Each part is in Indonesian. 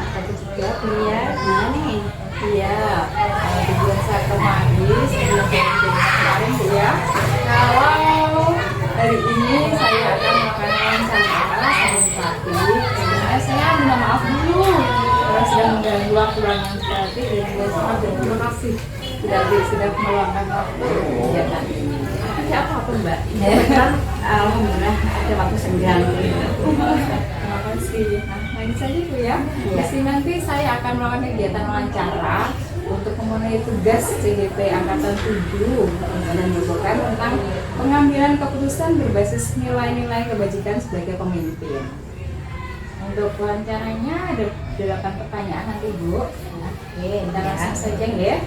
anak tadi juga Bu ya. Nah nih, iya, tujuan saya kemari sebelum kemarin Bu ya. Kalau hari ini saya akan melakukan wawancara sama Bupati. Sebenarnya saya minta maaf dulu karena sedang mengganggu waktu yang Bupati dan juga sangat berterima kasih sudah meluangkan waktu kegiatan ini. Ada apa Mbak? Kebetulan alhamdulillah ada waktu senggang. Terima kasih. Nah, lagi saja Bu ya. Di sini nanti saya akan melakukan kegiatan wawancara untuk memenuhi tugas CDP Angkatan 7 dan bukan tentang pengambilan keputusan berbasis nilai-nilai kebajikan sebagai pemimpin. Untuk wawancaranya ada 8 pertanyaan nanti Bu. Oke, kita langsung saja ya.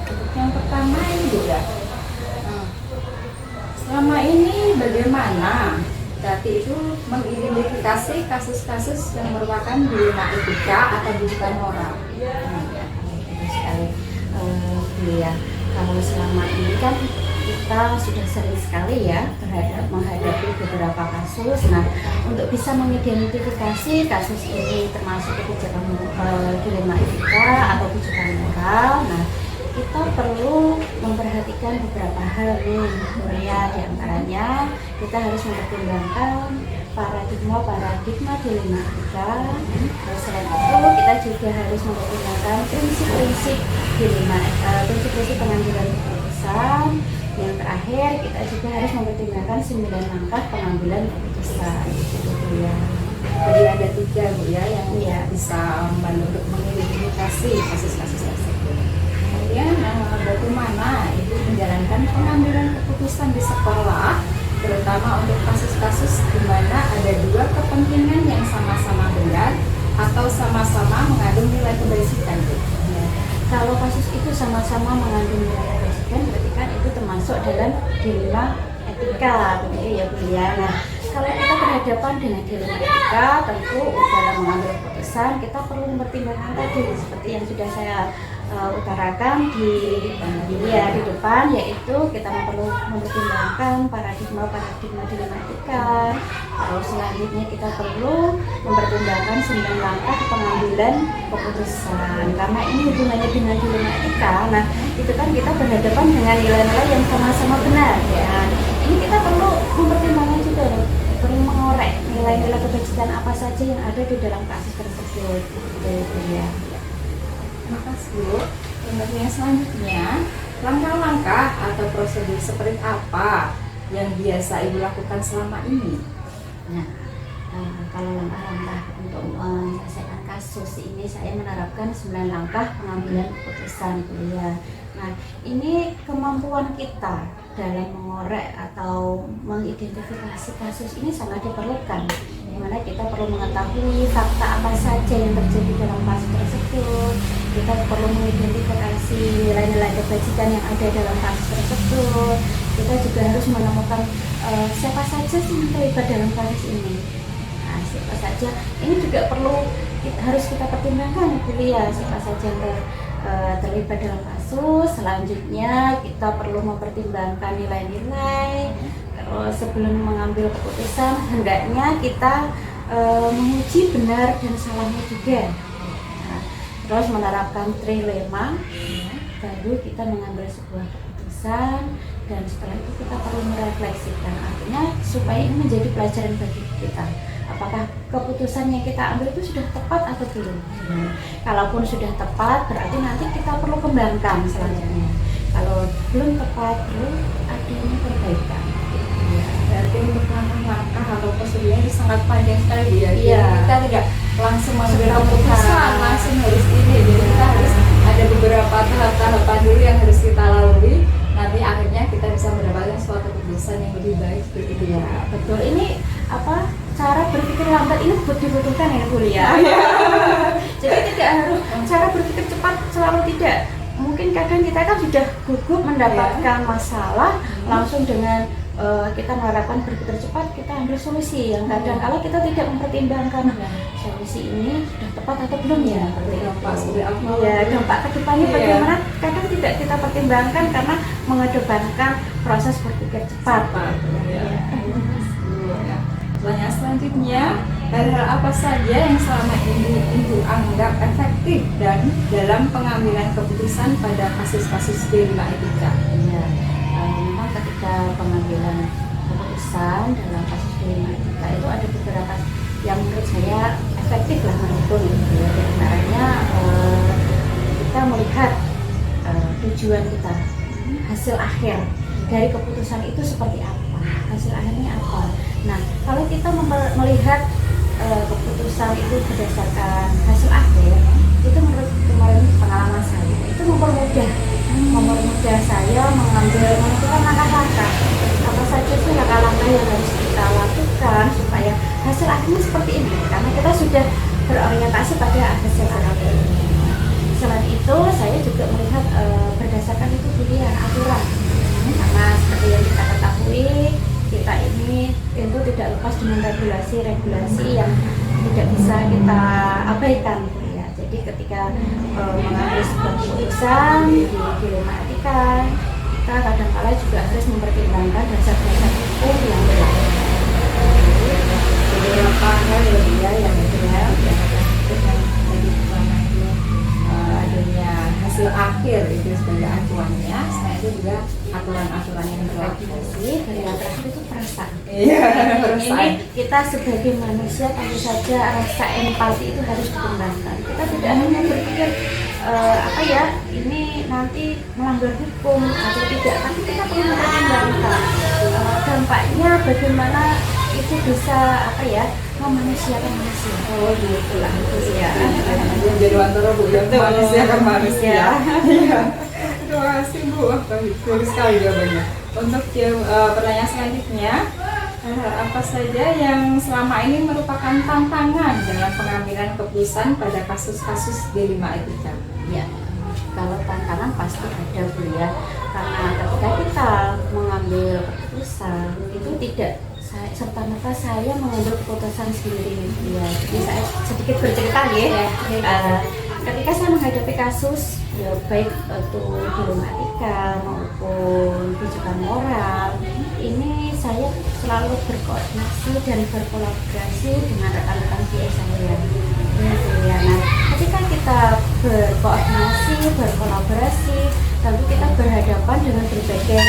Untuk yang pertama ini Bu ya. Selama ini bagaimana Tati itu mengidentifikasi kasus-kasus yang merupakan dilema etika atau bukan moral? Betul sekali, Bu ya. Kalau selama ini kan kita sudah sering sekali ya menghadapi beberapa kasus. Nah, untuk bisa mengidentifikasi kasus ini termasuk kebijakan dilema etika atau bukan moral, nah kita perlu memperhatikan beberapa hal nih, ya. Di antaranya kita harus mempertimbangkan paradigma dilema etika. Terus selain itu kita juga harus mempertimbangkan prinsip-prinsip prinsip pengambilan keputusan. Yang terakhir kita juga harus mempertimbangkan 9 langkah pengambilan keputusan. Gitu ya. Jadi ada 3 Bu ya yang bisa membantu untuk mengidentifikasi kasus-kasus tersebut. Kemudian bagaimana Ibu menjalankan pengambilan keputusan di sekolah, terutama untuk kasus-kasus di mana ada 2 kepentingan yang sama-sama benar atau sama-sama mengandung nilai kebajikan Bu. Ya. Kalau kasus itu sama-sama mengandung nilai kebajikan, berarti kan itu termasuk dalam dilema etika, begitu ya Bu ya. Nah, kalau kita berhadapan dengan dilema etika, tentu dalam mengambil keputusan kita perlu mempertimbangkan tadi seperti yang sudah saya utarakan di depan, yaitu kita perlu mempertimbangkan paradigma dilema etika. Lalu selanjutnya kita perlu mempertimbangkan 9 langkah pengambilan keputusan, karena ini hubungannya dengan dilema etika. Nah, itu kan kita berhadapan dengan nilai-nilai yang sama-sama benar ya. Ini kita perlu mempertimbangkan juga, perlu mengorek nilai-nilai kebajikan apa saja yang ada di dalam kasus tersebut, gitu ya. Terima kasih Bu. Kemudian selanjutnya, langkah-langkah atau prosedur seperti apa yang biasa Ibu lakukan selama ini? Nah, kalau langkah-langkah untuk menyelesaikan kasus ini saya menerapkan 9 langkah pengambilan keputusan Bu ya. Nah, ini kemampuan kita dalam mengorek atau mengidentifikasi kasus ini sangat diperlukan, di mana kita perlu mengetahui fakta apa saja yang terjadi dalam kasus tersebut. Kita perlu mengidentifikasi nilai-nilai kebajikan yang ada dalam kasus tersebut. Kita juga harus menemukan siapa saja sih yang terlibat dalam kasus ini. Nah, siapa saja ini juga harus kita pertimbangkan ya, siapa saja yang terlibat dalam kasus. Selanjutnya kita perlu mempertimbangkan nilai-nilai. Terus sebelum mengambil keputusan, hendaknya kita menguji benar dan salahnya juga. Nah, terus menerapkan trilema, baru kita mengambil sebuah keputusan, dan setelah itu kita perlu merefleksikan, artinya supaya ini menjadi pelajaran bagi kita. Apakah keputusan yang kita ambil itu sudah tepat atau belum? Kalaupun sudah tepat, berarti nanti kita perlu kembangkan selanjutnya. Kalau belum tepat, perlu adanya perbaikan. Berarti untuk langkah-langkah atau prosedurnya itu sangat panjang sekali Bu ya. Iya. Kita tidak langsung masuk ke keputusan, langsung harus ini. Jadi kita harus ada beberapa tahap-tahapan dulu yang harus kita lalui. Nanti akhirnya kita bisa mendapatkan suatu keputusan yang lebih baik begitu ya. Betul. Ini cara berpikir lambat ini dibutuhkan ya Bu ya. Jadi tidak harus cara berpikir cepat, selalu tidak. Mungkin kadang kita kan sudah gugup mendapatkan masalah, langsung dengan kita mengharapkan berpikir cepat, kita ambil solusi yang kadang kalau kita tidak mempertimbangkan solusi ini sudah tepat atau belum ya. Dampak kedepannya bagaimana kadang tidak kita pertimbangkan karena mengedepankan proses berpikir cepat. Pertanyaan selanjutnya, hal-hal apa saja yang selama ini Ibu anggap dan dalam pengambilan keputusan pada kasus-kasus D5 etika. Ya, memang ketika pengambilan keputusan dalam kasus D5 etika itu ada beberapa yang menurut saya efektif lah mendukung gitu ya. Di antaranya kita melihat tujuan kita, hasil akhir dari keputusan itu seperti apa, hasil akhirnya apa. Nah, kalau kita melihat keputusan itu berdasarkan hasil akhir, itu menurut kemarin pengalaman saya itu mempermudah saya menentukan langkah-langkah apa saja sih langkah-langkah yang harus kita lakukan supaya hasil akhirnya seperti ini, karena kita sudah berorientasi pada hasil akhir. Selain itu saya juga melihat berdasarkan itu pilihan aturan, karena seperti yang kita ketahui kita ini tentu tidak lepas dengan regulasi yang tidak bisa kita abaikan ya. Jadi ketika mengambil sebuah keputusan di dilema etika, kita kadang-kala juga harus mempertimbangkan dasar-dasar hukum yang berlaku. Beberapa hal yang ideal yang tadi pertama itu adanya hasil akhir itu sebagai acuannya, selain itu juga aturan-aturan yang berlaku. Dan yang terakhir itu perasaan. Iya, Ini kita sebagai manusia tentu saja rasa empati itu harus dikembangkan. Kita tidak hanya berpikir ini nanti melanggar hukum atau tidak, tapi kita perlu mempertimbangkan dampaknya bagaimana itu bisa memanusiakan manusia. Oh gitu lah, itu Ya. jadi antara Bu yang manusia ke manusia. Ya. Iya. Terima kasih Bu, bagus sekali jawabannya. Untuk pertanyaan selanjutnya, apa saja yang selama ini merupakan tantangan dalam pengambilan keputusan pada kasus-kasus D5 etika? Ya, kalau tantangan pasti ada Bu ya, karena ketika kita mengambil keputusan itu tidak serta-merta saya mengambil keputusan sendiri ya. Jadi saya sedikit bercerita ya. Ketika saya menghadapi kasus ya, baik itu dilema etika maupun pijakan moral, ini saya selalu berkoordinasi dan berkolaborasi dengan rekan-rekan PI saya. Ya, nah, ketika kita berkoordinasi, berkolaborasi, tentu kita berhadapan dengan berbagai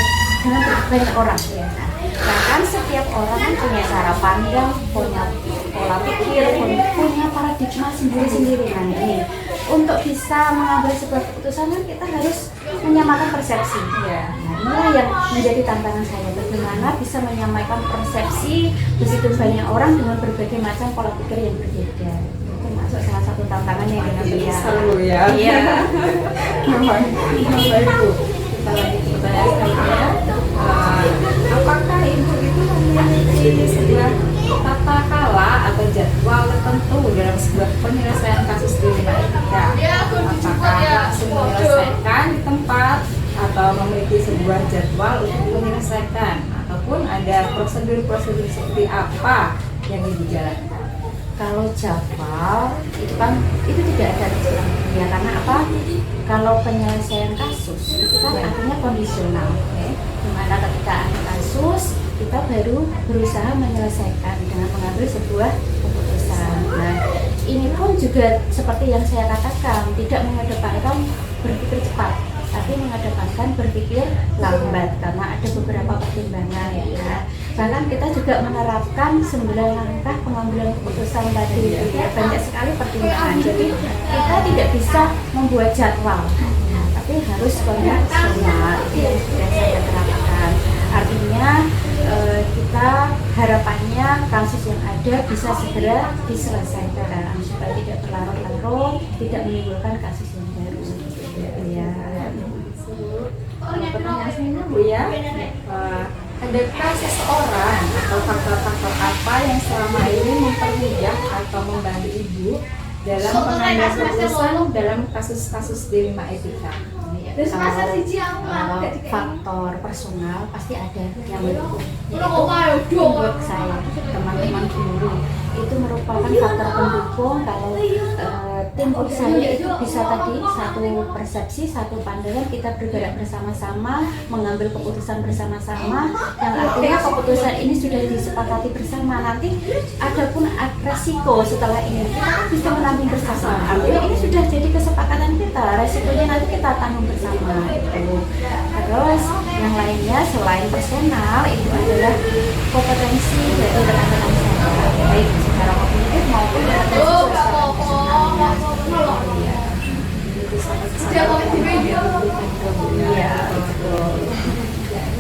orang ya. Bahkan setiap orang kan punya cara pandang, punya pola pikir, punya paradigma sendiri-sendiri. Nah, ini untuk bisa mengambil sebuah keputusan kan kita harus menyamakan persepsi. Ya. Nah, inilah yang menjadi tantangan saya, bagaimana bisa menyamakan persepsi begitu banyak orang dengan berbagai macam pola pikir yang berbeda. Itu termasuk salah satu tantangannya yang kita Seru ya. Iya. Baik Bu, kita lanjut ke pertanyaan selanjutnya. Apakah Ibu itu memiliki sebuah tata kala atau jadwal tertentu dalam sebuah penyelesaian kasus D5 etika? Apakah langsung menyelesaikan di tempat atau memiliki sebuah jadwal untuk menyelesaikan, ataupun ada prosedur-prosedur seperti apa yang Ibu jalankan? Kalau jadwal itu kan itu tidak ada ya, karena apa? Kalau penyelesaian kasus itu kan artinya kondisional, dimana ketika ada kasus kita baru berusaha menyelesaikan dengan mengambil sebuah keputusan. Nah, ini pun juga seperti yang saya katakan, tidak mengedepankan berpikir cepat, tapi mengedepankan berpikir lambat karena ada beberapa pertimbangan ya. Bahkan kita juga menerapkan 9 langkah pengambilan keputusan tadi ya, banyak sekali pertimbangan. Jadi kita tidak bisa membuat jadwal, tapi harus kondisional. Itu yang sudah saya terapkan. Artinya kita harapannya kasus yang ada bisa segera diselesaikan supaya tidak berlarut-larut, tidak menimbulkan kasus yang baru. Ya. Pertanyaan selanjutnya Bu ya, adakah seseorang atau faktor-faktor apa yang selama ini mempermudah atau membantu Ibu dalam pengambilan keputusan dalam kasus-kasus D5 etika? Kalau faktor personal pasti ada yang mendukung. Menurut saya teman-teman guru itu merupakan faktor pendukung kalau tim saya itu bisa tadi satu persepsi, satu pandangan, kita bergerak bersama-sama, mengambil keputusan bersama-sama, yang artinya keputusan ini sudah disepakati bersama. Nanti adapun resiko setelah ini kita bisa menanggung bersama. Artinya ini sudah jadi kesepakatan resikonya nanti kita tanggung bersama itu. Terus yang lainnya selain personal itu adalah kompetensi dari rekan-rekan saya, baik secara kognitif maupun iya betul.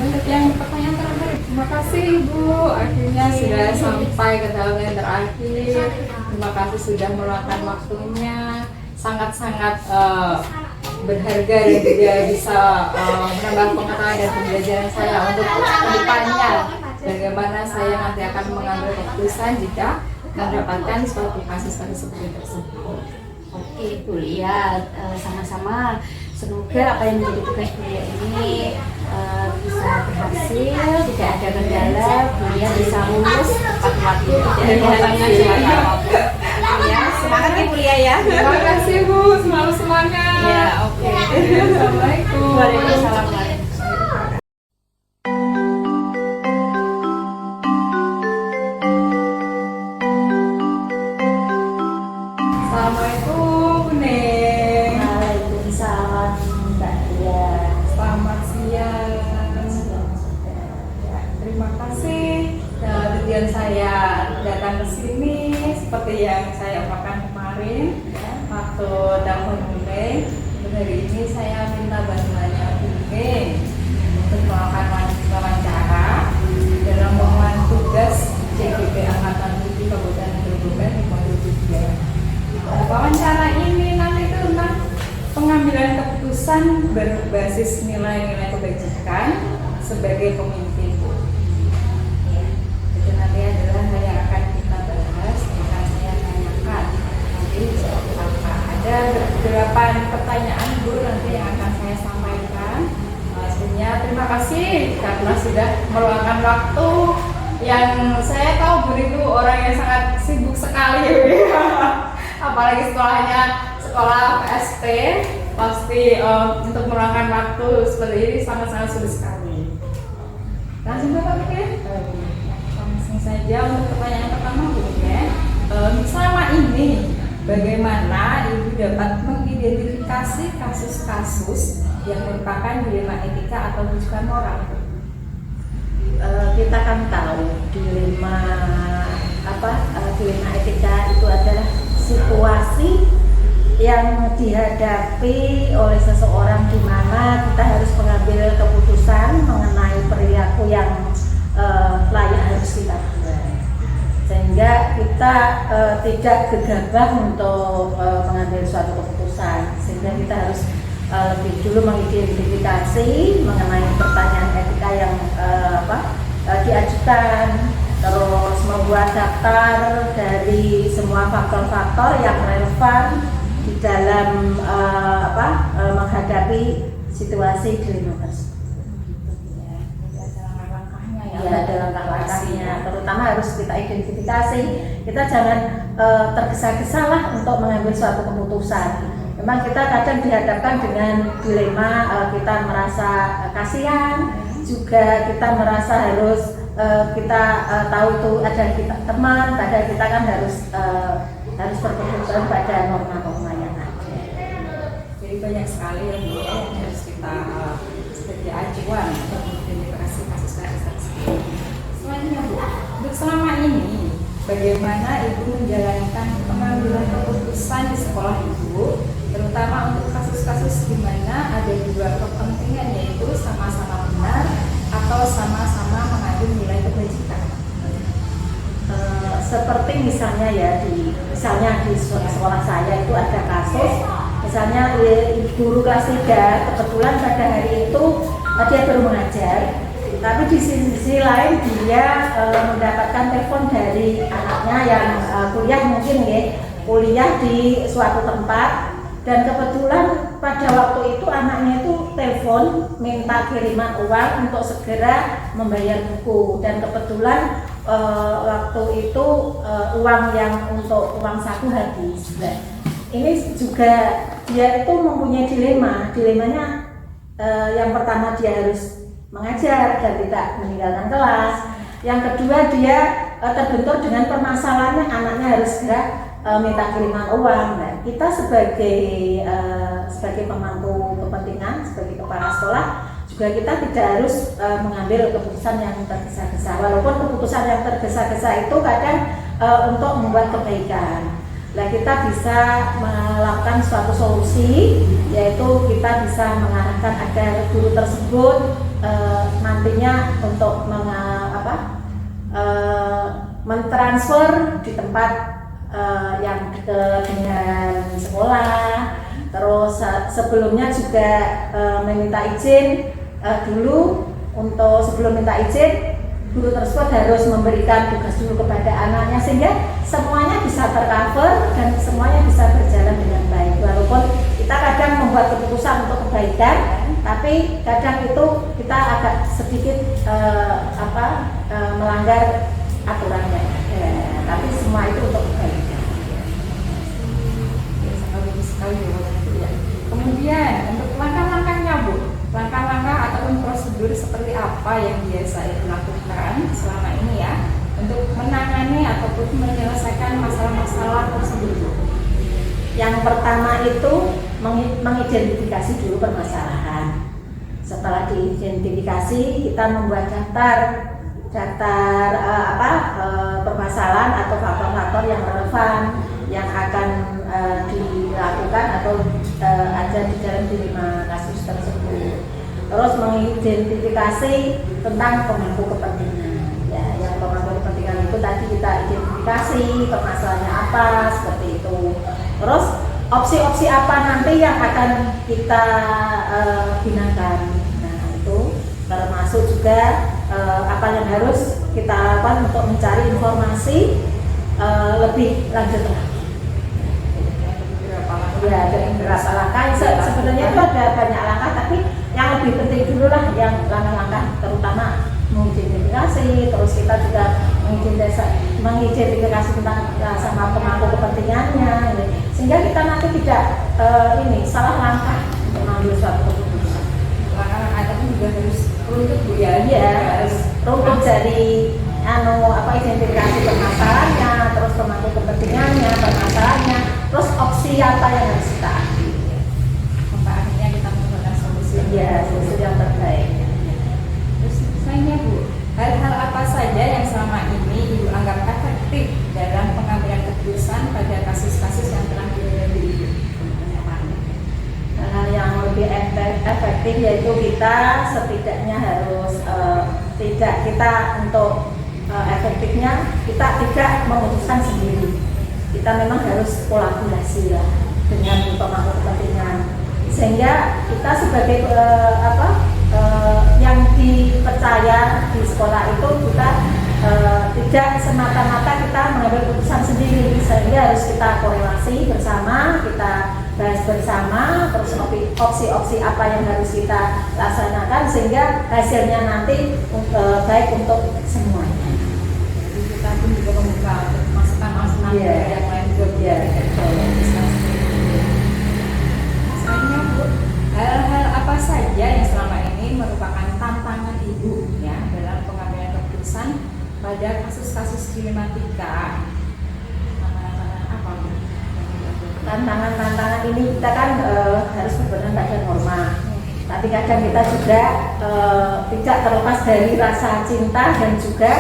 Untuk yang pertanyaan terakhir, terima kasih Ibu. Akhirnya sudah sampai ke tahap yang terakhir. Terima kasih sudah meluangkan waktunya. Sangat-sangat berharga dan juga bisa menambah pengetahuan dan pembelajaran saya untuk kedepannya. Bagaimana saya nanti akan mengambil keputusan jika mendapatkan suatu kasus-kasus seperti tersebut. Oke Bu Lia, sama-sama. Semoga apa yang menjadi tugas Bu Lia ini bisa berhasil, tidak ada kendala, Bu Lia bisa lulus tepat waktu, tidak ada halangan apapun. Ya, semangat ya Bu Lia ya. Terima kasih Bu, selalu semangat. Ya, oke. Assalamualaikum. Waalaikumsalam. Assalamualaikum Bu Neng. Waalaikumsalam Mbak Lia. Selamat siang. Terima kasih tujuan saya datang ke sini seperti yang saya ucapkan kemarin waktu telepon Bu Neng. Hari ini saya minta bantuannya Bu Neng untuk melakukan wawancara dalam pengembangan tugas CGP Angkatan 7 Kabupaten Grobogan di Pondok. Wawancara ini nanti tentang pengambilan keputusan berbasis nilai-nilai kebajikan sebagai pemimpin. Itu nanti adalah hal yang akan kita bahas, akan saya tanyakan nanti seperti apa. Ada 8 pertanyaan Bu nanti yang akan saya sampaikan. Sebenarnya terima kasih karena sudah meluangkan waktu yang saya tahu Bu itu orang yang sangat sibuk sekali. Apalagi sekolahnya sekolah PSP, pasti untuk meluangkan waktu seperti ini sangat-sangat sulit sekali. Langsung Bapak ya? Langsung saja untuk pertanyaan pertama Bu ya. Selama ini bagaimana Ibu dapat mengidentifikasi kasus-kasus yang merupakan dilema etika atau rujukan moral? Kita kan tahu dilema etika itu adalah situasi yang dihadapi oleh seseorang di mana kita harus mengambil keputusan mengenai perilaku yang layak harus kita buat, sehingga kita tidak gegabah untuk mengambil suatu keputusan, sehingga kita harus lebih dulu mengidentifikasi mengenai pertanyaan etika yang diajukan, terus membuat daftar dari semua faktor-faktor yang relevan di dalam menghadapi situasi dilema tersebut. Ya, ada langkah-langkahnya, terutama harus kita identifikasi. Kita jangan tergesa-gesa lah untuk mengambil suatu keputusan. Memang kita kadang dihadapkan dengan dilema, kita merasa kasihan, juga kita merasa harus kita tahu itu ada kita teman, padahal kita kan harus berpegang pada norma-norma yang ada. Jadi banyak sekali yang harus kita sebagai acuan untuk mengidentifikasi kasus-kasus tersebut. Selanjutnya Bu, untuk selama ini bagaimana Ibu menjalankan pengambilan keputusan di sekolah Ibu, terutama untuk kasus-kasus di mana ada dua kepentingan, yaitu sama-sama benar atau sama-sama mengandung nilai kebajikan? Seperti misalnya ya di sekolah saya itu ada kasus, misalnya guru kelas 3 kebetulan pada hari itu dia baru mengajar, tapi di sisi lain dia mendapatkan telepon dari anaknya yang kuliah di suatu tempat. Dan kebetulan pada waktu itu anaknya itu telepon minta kiriman uang untuk segera membayar buku, dan kebetulan waktu itu uang yang untuk uang saku habis. Nah, ini juga dia itu mempunyai dilemanya yang pertama dia harus mengajar dan tidak meninggalkan kelas, yang kedua dia terbentur dengan permasalahannya anaknya harus segera minta kiriman uang. Nah, kita sebagai pemangku kepentingan, sebagai kepala sekolah juga kita tidak harus mengambil keputusan yang tergesa-gesa. Walaupun keputusan yang tergesa-gesa itu kadang untuk membuat kebaikan. Nah, kita bisa melakukan suatu solusi, yaitu kita bisa mengarahkan agar guru tersebut nantinya untuk mentransfer di tempat yang dekat dengan sekolah. Terus sebelumnya juga meminta izin dulu. Untuk sebelum minta izin, guru tersebut harus memberikan tugas dulu kepada anaknya sehingga semuanya bisa tercover dan semuanya bisa berjalan dengan baik. Walaupun kita kadang membuat keputusan untuk kebaikan, tapi kadang itu kita agak sedikit melanggar aturannya. Tapi semua itu untuk kebaikan. Bagus sekali ya. Kemudian untuk langkah-langkahnya Bu, langkah-langkah ataupun prosedur seperti apa yang biasa Ibu lakukan selama ini ya untuk menangani ataupun menyelesaikan masalah-masalah tersebut? Yang pertama itu mengidentifikasi dulu permasalahan. Setelah diidentifikasi, kita membuat daftar permasalahan atau faktor-faktor yang relevan yang akan dilakukan atau ada di dalam 5 kasus tersebut. Terus mengidentifikasi tentang pemangku kepentingan. Ya, yang pemangku kepentingan itu tadi kita identifikasi permasalahannya apa seperti itu. Terus opsi-opsi apa nanti yang akan kita gunakan. Nah, itu termasuk juga apa yang harus kita lakukan untuk mencari informasi lebih lanjut lagi. Ya, ada beberapa langkah. Sebenarnya itu ada banyak langkah, tapi yang lebih penting dulu lah yang langkah-langkah, terutama mengidentifikasi. Terus kita juga mengidentifikasi tentang sama pemangku kepentingannya, sehingga kita nanti tidak salah langkah untuk mengambil suatu keputusan. Langkah-langkah tapi juga harus runtut Bu ya. Iya, harus runtut dari identifikasi permasalahannya, terus pemangku kepentingannya, permasalahannya, terus opsi apa yang harus kita ambil. Sampai akhirnya kita menemukan solusi. Iya, solusi yang terbaik. Terus misalnya Bu, hal-hal apa saja yang selama ini Ibu anggap efektif dalam pengambilan keputusan pada kasus-kasus yang telah dilalui Ibu? Hal yang lebih efektif yaitu kita setidaknya harus efektifnya kita tidak memutuskan sendiri. Kita memang harus kolaborasi lah dengan pemangku kepentingan, sehingga kita sebagai yang dipercaya di sekolah itu kita tidak semata-mata kita mengambil keputusan sendiri, sehingga harus kita korelasi bersama, kita bahas bersama, terus opsi-opsi apa yang harus kita laksanakan sehingga hasilnya nanti baik untuk semuanya. Jadi kita pun juga membuka masukan-masukan yang lain juga misalnya Bu, hal-hal apa saja yang selama ini merupakan tantangan Ibu ya dalam pengambilan keputusan pada kasus-kasus dilematika? Tantangan apa Bu? Tantangan ini kita kan harus benar-benar pada norma, tapi kadang kita juga tidak terlepas dari rasa cinta dan juga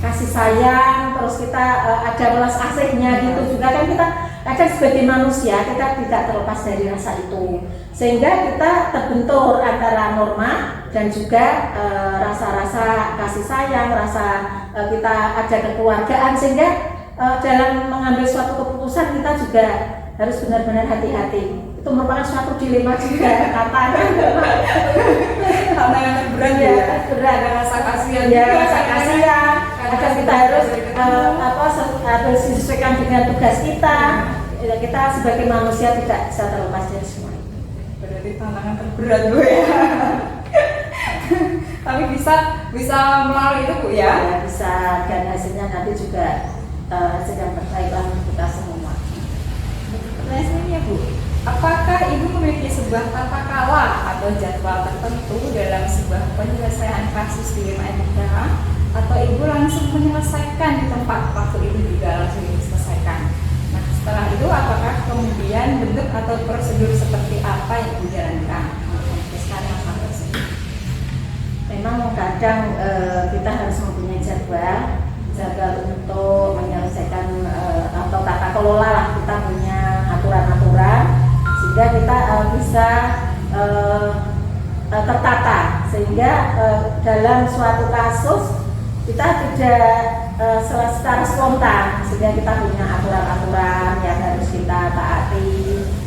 kasih sayang, terus kita ada welas asihnya gitu juga kan. Kita kadang sebagai manusia kita tidak terlepas dari rasa itu, sehingga kita terbentur antara norma dan juga rasa-rasa kasih sayang, rasa kita ada kekeluargaan, sehingga dalam mengambil suatu keputusan kita juga harus benar-benar hati-hati. Itu merupakan suatu dilema juga, tantangan Berat ya, ya, berat. ada rasa kasihan Ya, juga, rasa kasihan. Kadang kita harus harus disesuaikan dengan tugas kita. Ya, kita sebagai manusia tidak bisa terlepas dari semua itu. berarti tantangan terberat Bu ya. Tapi bisa melalui itu Bu ya. Ya, bisa, dan hasilnya nanti juga hasil yang terbaik lah untuk kita semua. Pertanyaan selanjutnya Bu, apakah Ibu memiliki sebuah tata kala atau jadwal tertentu dalam sebuah penyelesaian kasus dilematika, atau Ibu langsung menyelesaikan di tempat waktu itu juga langsung diselesaikan? Nah, Setelah itu apakah kemudian bentuk atau prosedur seperti apa yang dijalankan? Sekarang apa sih? Memang kadang kita harus mempunyai jadwal untuk menyelesaikan atau tata kelola lah, kita punya aturan-aturan sehingga kita bisa tertata, sehingga dalam suatu kasus kita tidak secara spontan, sehingga kita punya aturan-aturan yang harus kita taati,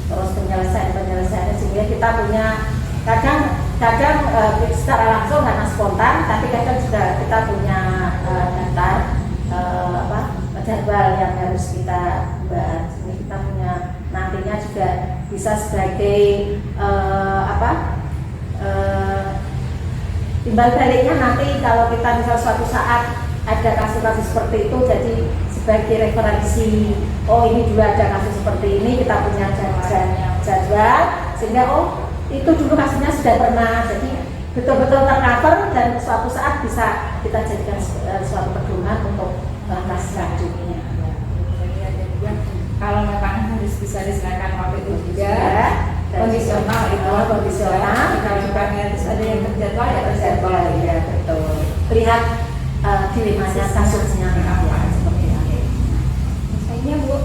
terus penyelesaiannya, sehingga kita punya kadang secara langsung karena spontan, tapi kadang juga kita punya daftar jadwal yang harus kita buat. Jadi kita punya nantinya juga bisa sebagai timbal baliknya nanti kalau kita misal suatu saat ada kasus-kasus seperti itu, jadi sebagai referensi, oh ini dulu ada kasus seperti ini, kita punya jadwal sehingga itu dulu kasusnya sudah pernah, jadi betul-betul tercover dan suatu saat bisa kita jadikan suatu pedoman untuk kasus selanjutnya. Kalau memang harus bisa diserahkan waktu itu juga kondisional itu kondisional, kalau juga harus ada yang terjadwal ya terjadwal ya betul. Lihat dilemanya kasusnya apa seperti apa. Misalnya Bu,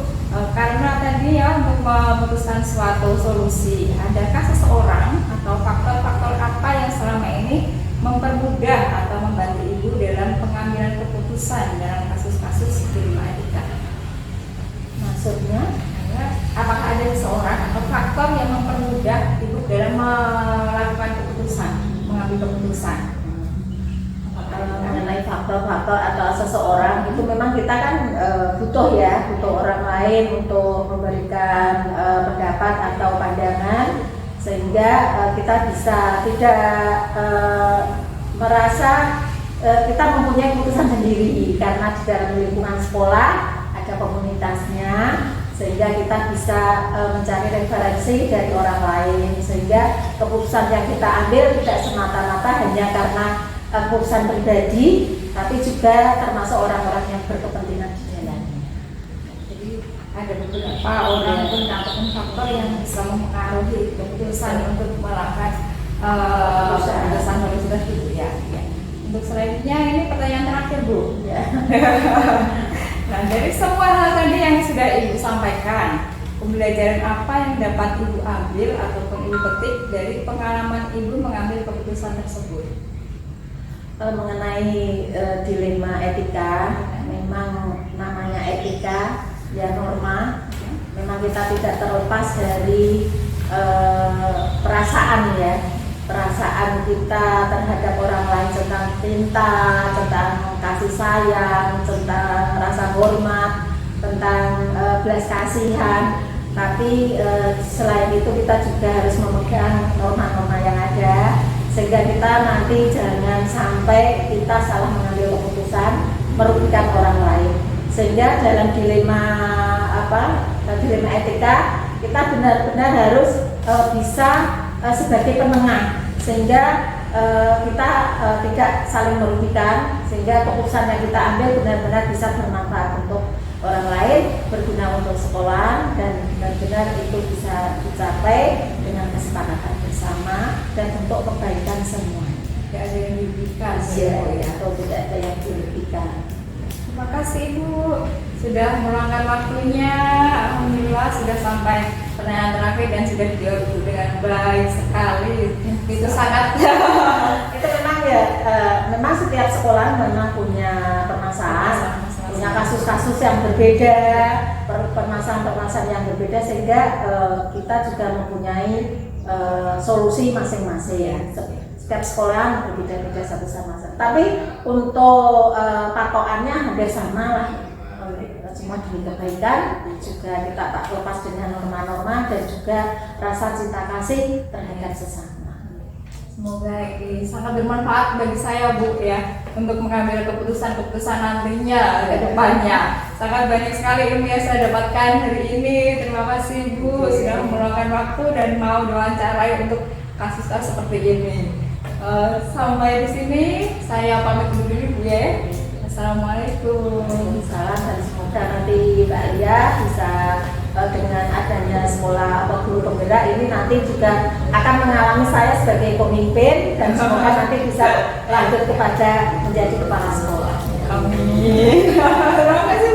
karena tadi ya untuk memutuskan suatu solusi, adakah seseorang atau faktor-faktor apa yang selama ini mempermudah atau membantu Ibu dalam pengambilan keputusan dalam kasus-kasus dilema etika? Maksudnya, apakah ada seseorang atau faktor yang mempermudah Ibu dalam melakukan keputusan, mengambil keputusan? Mengenai faktor-faktor atau seseorang itu memang kita kan butuh orang lain untuk memberikan pendapat atau pandangan, sehingga kita bisa tidak merasa kita mempunyai keputusan sendiri, karena di dalam lingkungan sekolah ada komunitasnya, sehingga kita bisa mencari referensi dari orang lain, sehingga keputusan yang kita ambil tidak semata-mata hanya karena keputusan pribadi, tapi juga termasuk orang-orang yang berkepentingan di dalamnya. Jadi ada beberapa orang pun ataupun faktor yang bisa mempengaruhi keputusan untuk melakukan keputusan universitas itu ya. Untuk selanjutnya ini pertanyaan terakhir Bu. Ya. Nah, dari semua hal tadi yang sudah Ibu sampaikan, pembelajaran apa yang dapat Ibu ambil ataupun Ibu petik dari pengalaman Ibu mengambil keputusan tersebut? Mengenai dilema etika, memang namanya etika ya norma, memang kita tidak terlepas dari perasaan kita terhadap orang lain, tentang cinta, tentang kasih sayang, tentang rasa hormat, tentang belas kasihan. Tapi selain itu kita juga harus memegang norma-norma yang ada, sehingga kita nanti jangan sampai kita salah mengambil keputusan merugikan orang lain. Sehingga dalam dilema etika kita benar-benar harus bisa sebagai penengah, sehingga kita tidak saling merugikan, sehingga keputusan yang kita ambil benar-benar bisa bermanfaat untuk orang lain, berguna untuk sekolah, dan benar-benar itu bisa dicapai dengan kesepakatan bersama dan untuk kebaikan semua. Tidak ada yang dirugikan Atau tidak ada yang dirugikan. Terima kasih Ibu sudah meluangkan waktunya. Alhamdulillah sudah sampai pertanyaan terakhir dan sudah dijawab dengan baik sekali. Itu sangat itu memang memang setiap sekolah memang punya permasalahan, punya kasus-kasus yang berbeda, permasalahan-permasalahan yang berbeda, sehingga kita juga mempunyai solusi masing-masing. Setiap sekolah berbeda-beda satu sama lain. Tapi untuk patokannya hampir sama lah. Semua demi kebaikan, juga kita tak lepas dengan norma-norma dan juga rasa cinta kasih terhadap sesama. Semoga ini sangat bermanfaat bagi saya Bu ya, untuk mengambil keputusan-keputusan nantinya ke depannya. Sangat banyak sekali ilmu yang saya dapatkan hari ini. Terima kasih Bu sudah meluangkan waktu dan mau diwawancarai untuk kasus-kasus seperti ini. Sampai di sini saya pamit dulu Bu ya. Assalamualaikum. Salam dan semoga nanti Mbak Lia bisa dengan adanya sekolah atau guru penggerak ini nanti juga akan mengalami saya sebagai pemimpin dan semoga nanti bisa lanjut kepada menjadi kepala sekolah. Amin. Terima kasih